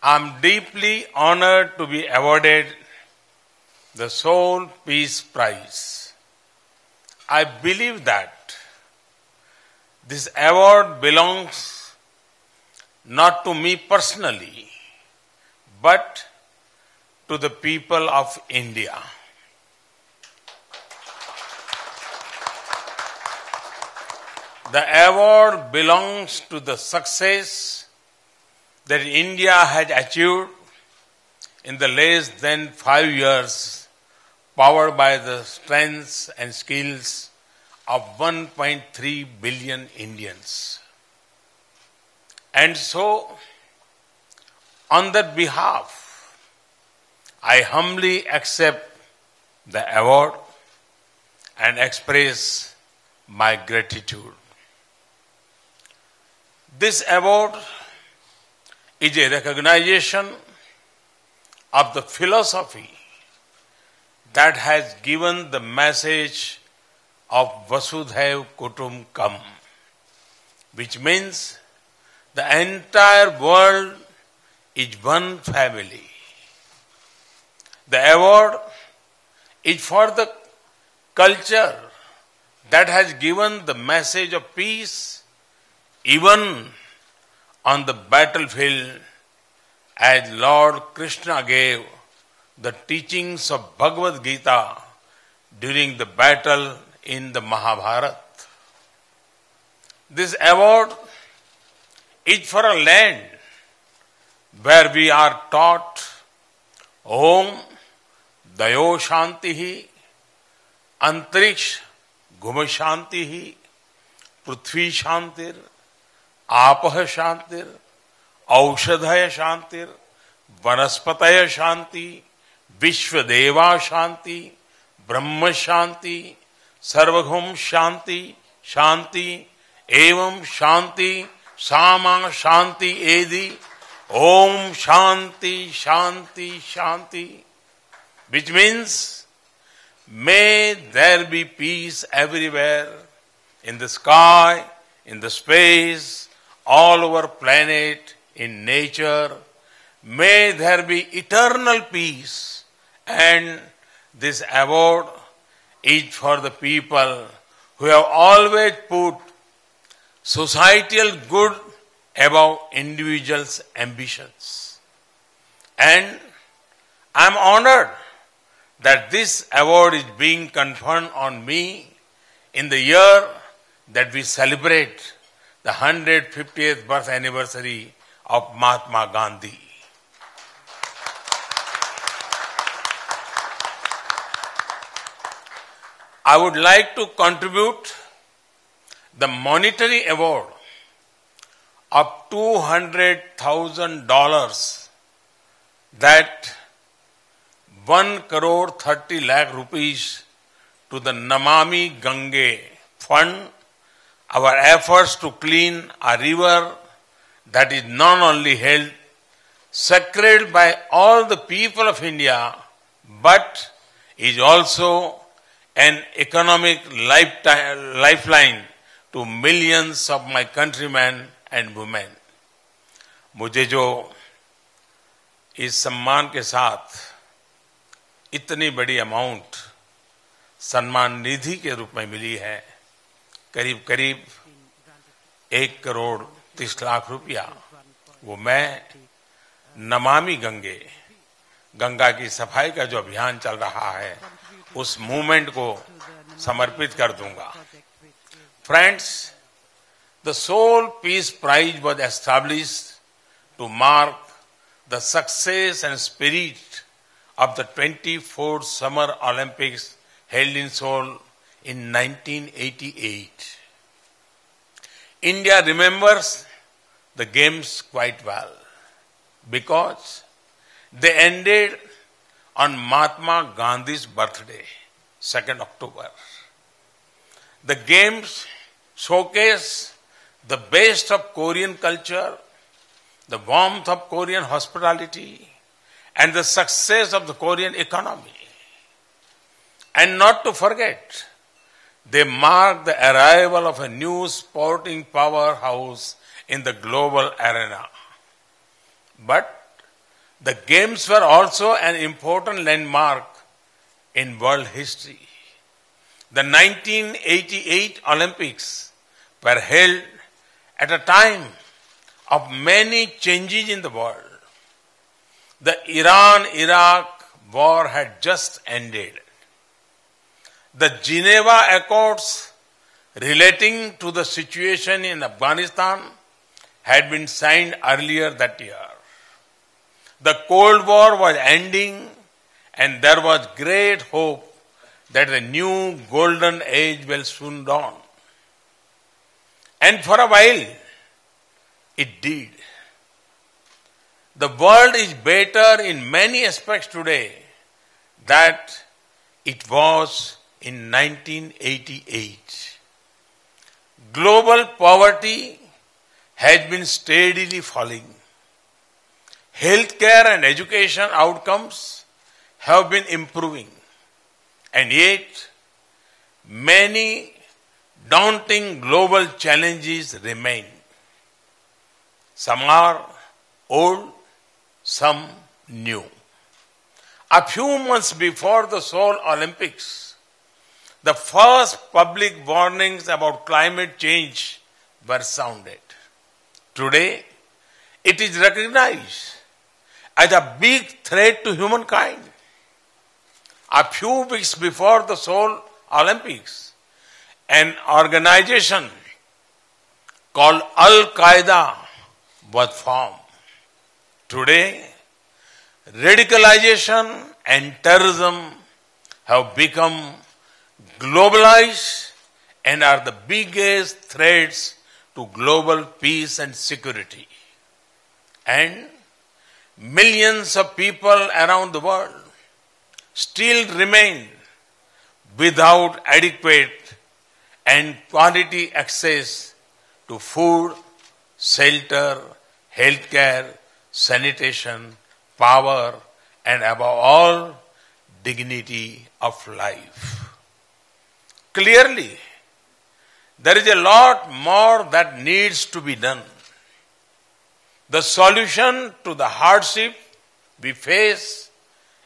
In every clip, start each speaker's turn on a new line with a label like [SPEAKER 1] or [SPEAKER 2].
[SPEAKER 1] I'm deeply honored to be awarded the Seoul Peace Prize. I believe that this award belongs not to me personally, but to the people of India. The award belongs to the success that India has achieved in the less than 5 years, powered by the strengths and skills of 1.3 billion Indians. And so, on that behalf, I humbly accept the award and express my gratitude. This award is a recognition of the philosophy that has given the message of Vasudhaiv Kutumbakam, which means the entire world is one family. The award is for the culture that has given the message of peace even on the battlefield, as Lord Krishna gave the teachings of Bhagavad Gita during the battle in the Mahabharata. This award is for a land where we are taught Om Dayo Shantihi, Antariksh Ghuma Shantihi, Prithvi Shantir, Apah Shantir, Aushadhaya Shantir, Vanaspataya Shanti, Vishwadeva Shanti, Brahma Shanti, Sarvaghum Shanti, Shanti, Evam Shanti, Sama Shanti Edi, Om Shanti, Shanti, Shanti, which means, may there be peace everywhere, in the sky, in the space, all over planet, in nature. May there be eternal peace, and this award is for the people who have always put societal good above individuals' ambitions. And I am honored that this award is being conferred on me in the year that we celebrate the 150th birth anniversary of Mahatma Gandhi. I would like to contribute the monetary award of $200,000 that 1 crore 30 lakh rupees to the Namami Gange fund, our efforts to clean a river that is not only held sacred by all the people of India, but is also an economic lifeline to millions of my countrymen and women. मुझे जो इस सम्मान के साथ इतनी बड़ी amount Samman Nidhi के रूप में मिली है, करीब करीब 1 करोड़ 30 लाख रुपया, वो मैं नमामि गंगे, गंगा की सफाई का जो अभियान चल रहा है, उस मूवमेंट को समर्पित कर दूंगा. Friends, the Seoul Peace Prize was established to mark the success and spirit of the 24th Summer Olympics held in Seoul in 1988. India remembers the games quite well because they ended on Mahatma Gandhi's birthday, 2nd October. The games showcase the best of Korean culture, the warmth of Korean hospitality, and the success of the Korean economy. And not to forget, they mark the arrival of a new sporting powerhouse in the global arena. But The Games were also an important landmark in world history. The 1988 Olympics were held at a time of many changes in the world. The Iran-Iraq war had just ended. The Geneva Accords relating to the situation in Afghanistan had been signed earlier that year. The Cold War was ending and there was great hope that a new golden age will soon dawn. And for a while, it did. The world is better in many aspects today than it was in 1988. Global poverty has been steadily falling. Healthcare and education outcomes have been improving. And yet, many daunting global challenges remain. Some are old, some new. A few months before the Seoul Olympics, the first public warnings about climate change were sounded. Today, it is recognized as a big threat to humankind. A few weeks before the Seoul Olympics, an organization called Al-Qaeda was formed. Today, radicalization and terrorism have become globalized and are the biggest threats to global peace and security. And millions of people around the world still remain without adequate and quality access to food, shelter, healthcare, sanitation, power, and above all, dignity of life. Clearly, there is a lot more that needs to be done. The solution to the hardship we face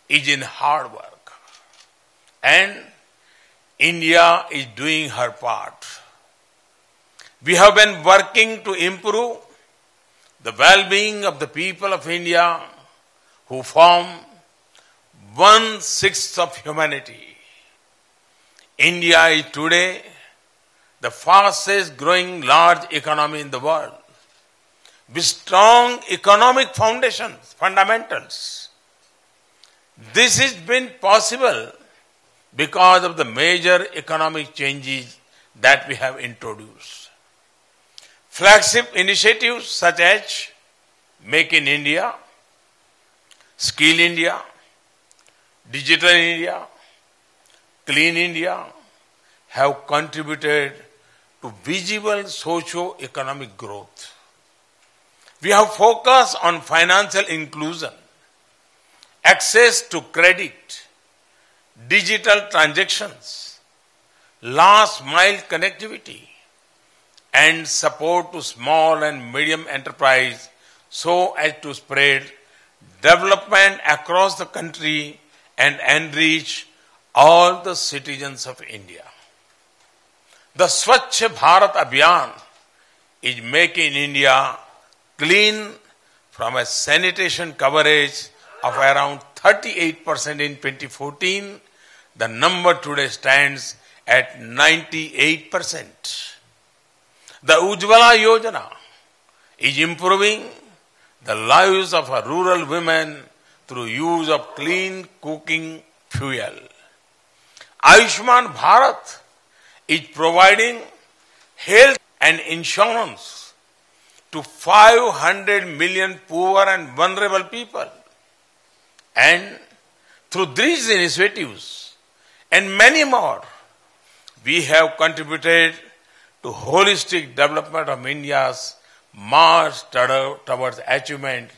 [SPEAKER 1] is in hard work. And India is doing her part. We have been working to improve the well-being of the people of India who form 1/6 of humanity. India is today the fastest growing large economy in the world with strong economic fundamentals. This has been possible because of the major economic changes that we have introduced. Flagship initiatives such as Make in India, Skill India, Digital India, Clean India have contributed to visible socio-economic growth. We have focused on financial inclusion, access to credit, digital transactions, last mile connectivity, and support to small and medium enterprise so as to spread development across the country and enrich all the citizens of India. The Swachh Bharat Abhiyan is making India clean from a sanitation coverage of around 38% in 2014. The number today stands at 98%. The Ujjwala Yojana is improving the lives of our rural women through use of clean cooking fuel. Ayushman Bharat is providing health and insurance to 500 million poor and vulnerable people. And through these initiatives and many more, we have contributed to holistic development of India's march towards achievement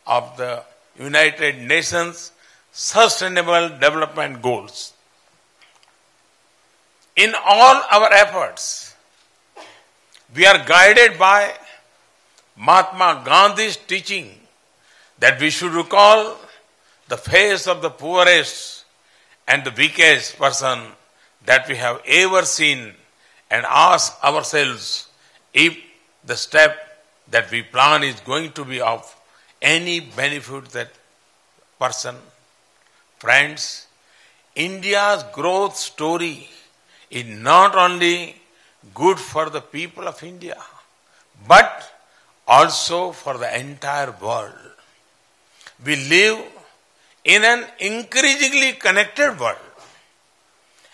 [SPEAKER 1] of the United Nations Sustainable Development Goals. In all our efforts, we are guided by Mahatma Gandhi's teaching that we should recall the face of the poorest and the weakest person that we have ever seen and ask ourselves if the step that we plan is going to be of any benefit to that person. Friends, India's growth story is not only good for the people of India, but also for the entire world. We live in an increasingly connected world.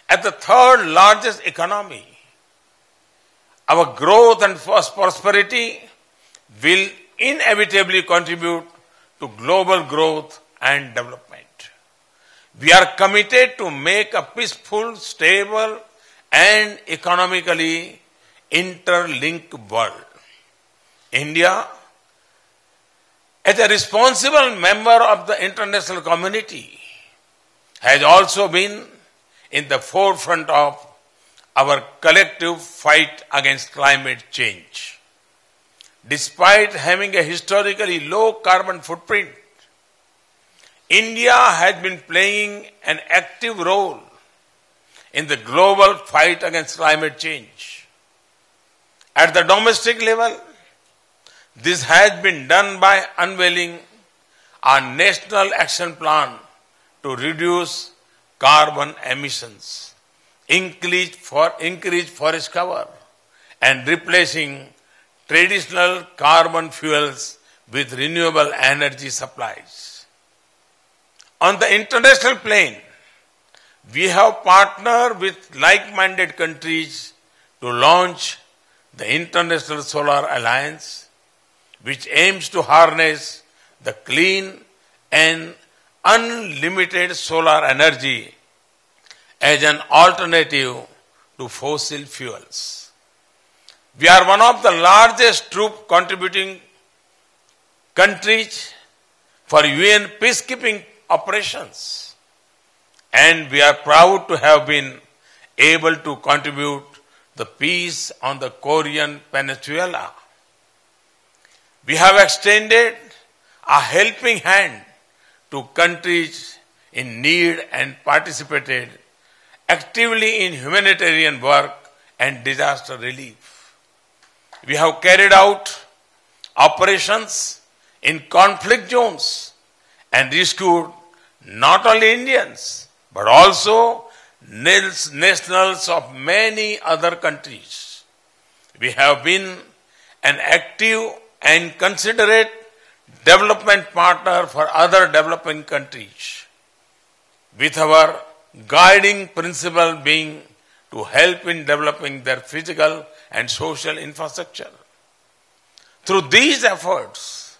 [SPEAKER 1] As the third largest economy, our growth and prosperity will inevitably contribute to global growth and development. We are committed to make a peaceful, stable, and economically interlinked world. India, as a responsible member of the international community, has also been in the forefront of our collective fight against climate change. Despite having a historically low carbon footprint, India has been playing an active role in the global fight against climate change. At the domestic level, this has been done by unveiling our National Action Plan to reduce carbon emissions, increase forest cover, and replacing traditional carbon fuels with renewable energy supplies. On the international plane, we have partnered with like-minded countries to launch the International Solar Alliance, which aims to harness the clean and unlimited solar energy as an alternative to fossil fuels. We are one of the largest troop contributing countries for UN peacekeeping operations, and we are proud to have been able to contribute the peace on the Korean Peninsula. We have extended a helping hand to countries in need and participated actively in humanitarian work and disaster relief. We have carried out operations in conflict zones and rescued not only Indians but also nationals of many other countries. We have been an active and considerate development partner for other developing countries, with our guiding principle being to help in developing their physical and social infrastructure. Through these efforts,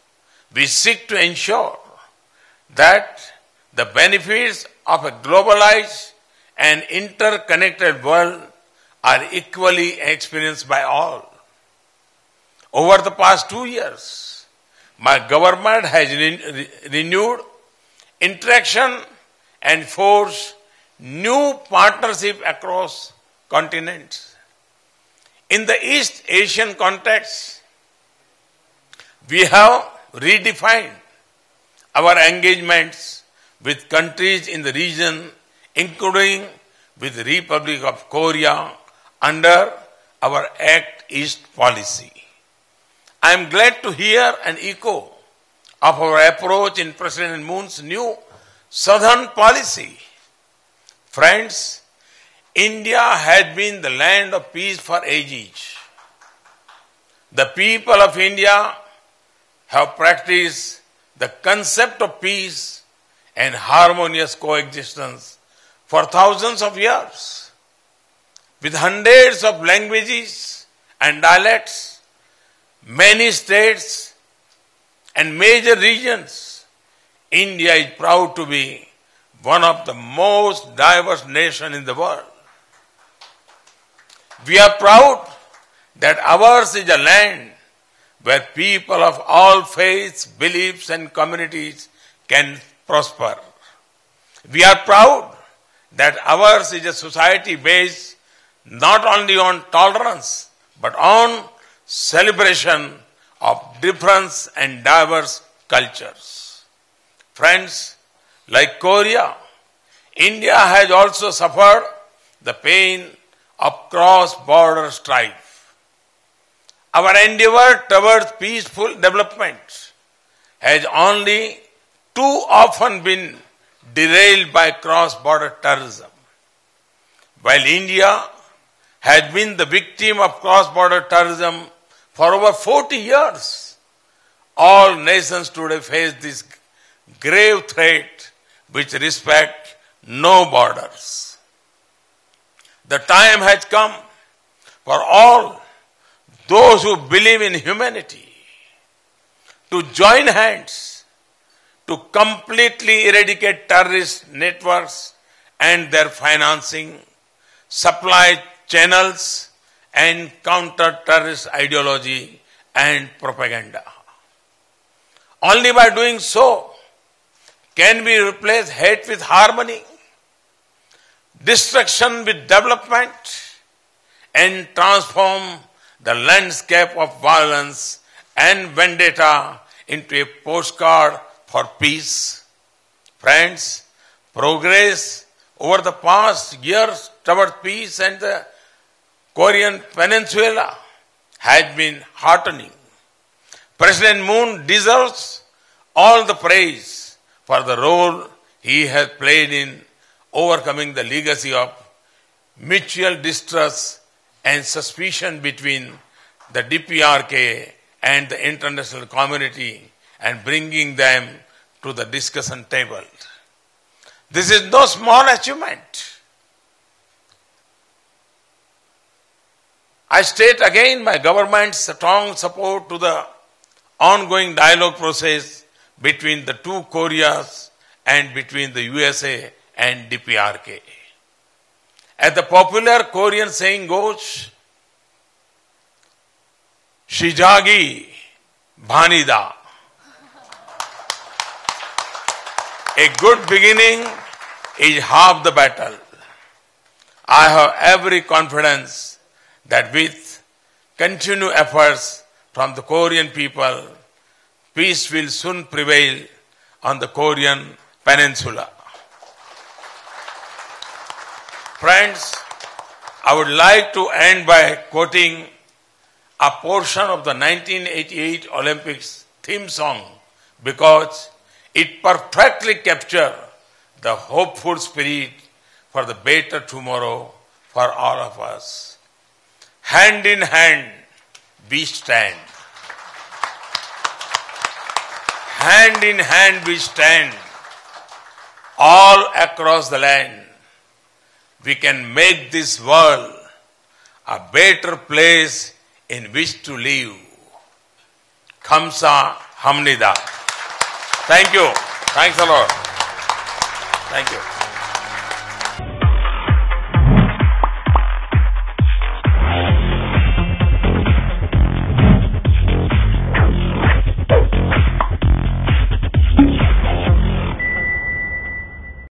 [SPEAKER 1] we seek to ensure that the benefits of a globalized and interconnected world are equally experienced by all. Over the past 2 years, my government has renewed interaction and forged new partnership across continents. In the East Asian context, we have redefined our engagements with countries in the region, including with the Republic of Korea under our Act East policy. I am glad to hear an echo of our approach in President Moon's new Southern policy. Friends, India has been the land of peace for ages. The people of India have practiced the concept of peace and harmonious coexistence for thousands of years. With hundreds of languages and dialects, many states and major regions, India is proud to be one of the most diverse nations in the world. We are proud that ours is a land where people of all faiths, beliefs and communities can prosper. We are proud that ours is a society based not only on tolerance but on celebration of difference and diverse cultures. Friends, like Korea, India has also suffered the pain of cross-border strife. Our endeavor towards peaceful development has only too often been derailed by cross-border terrorism. While India has been the victim of cross-border terrorism for over 40 years, all nations today face this grave threat which respect no borders. The time has come for all those who believe in humanity to join hands to completely eradicate terrorist networks and their financing, supply channels, and counter terrorist ideology and propaganda. Only by doing so can we replace hate with harmony, destruction with development, and transform the landscape of violence and vendetta into a postcard for peace. Friends, progress over the past years towards peace and the Korean Peninsula has been heartening. President Moon deserves all the praise for the role he has played in overcoming the legacy of mutual distrust and suspicion between the DPRK and the international community and bringing them to the discussion table. This is no small achievement. I state again my government's strong support to the ongoing dialogue process between the two Koreas and between the USA and DPRK. As the popular Korean saying goes, Shijagi Bhanida. A good beginning is half the battle. I have every confidence that with continued efforts from the Korean people, peace will soon prevail on the Korean Peninsula. Friends, I would like to end by quoting a portion of the 1988 Olympics theme song because it perfectly captures the hopeful spirit for the better tomorrow for all of us. Hand in hand, we stand. Hand in hand, we stand. All across the land, we can make this world a better place in which to live. Kamsa Hamnida. Thank you. Thanks a lot. Thank you.